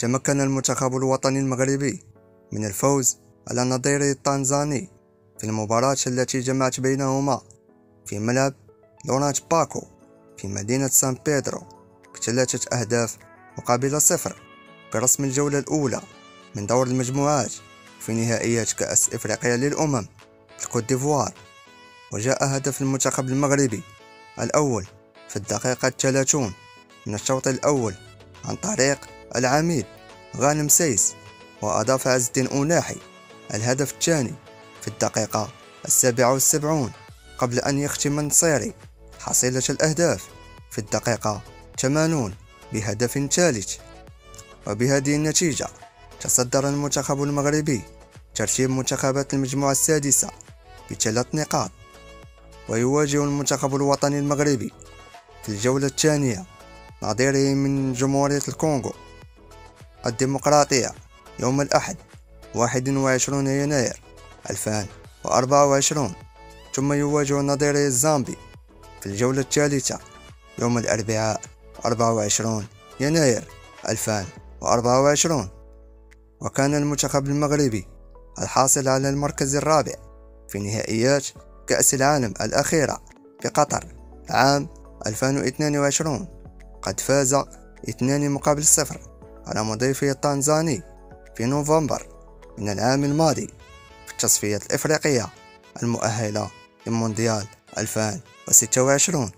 تمكن المنتخب الوطني المغربي من الفوز على نظيره التنزاني في المباراة التي جمعت بينهما في ملعب لورانت باكو في مدينة سان بيدرو ب3 أهداف مقابل 0 برسم الجولة الأولى من دور المجموعات في نهائيات كأس إفريقيا للأمم الكوت ديفوار. وجاء هدف المنتخب المغربي الأول في الدقيقة 30 من الشوط الأول عن طريق العميد غانم سيس، وأضاف عز الدين أوناحي الهدف الثاني في الدقيقة 77 قبل أن يختم النصيري حصيلة الأهداف في الدقيقة 80 بهدف ثالث. وبهذه النتيجة تصدر المنتخب المغربي ترتيب منتخبات المجموعة السادسة ب3 نقاط، ويواجه المنتخب الوطني المغربي في الجولة الثانية نظيره من جمهورية الكونغو الديمقراطية يوم الأحد 21 يناير 2024، ثم يواجه نظيره الزامبي في الجولة الثالثة يوم الأربعاء 24 يناير 2024. وكان المنتخب المغربي الحاصل على المركز الرابع في نهائيات كأس العالم الأخيرة في قطر عام 2022 قد فاز 2-0 على مضيفه التنزاني في نوفمبر من العام الماضي في التصفيات الإفريقية المؤهلة لمونديال 2026.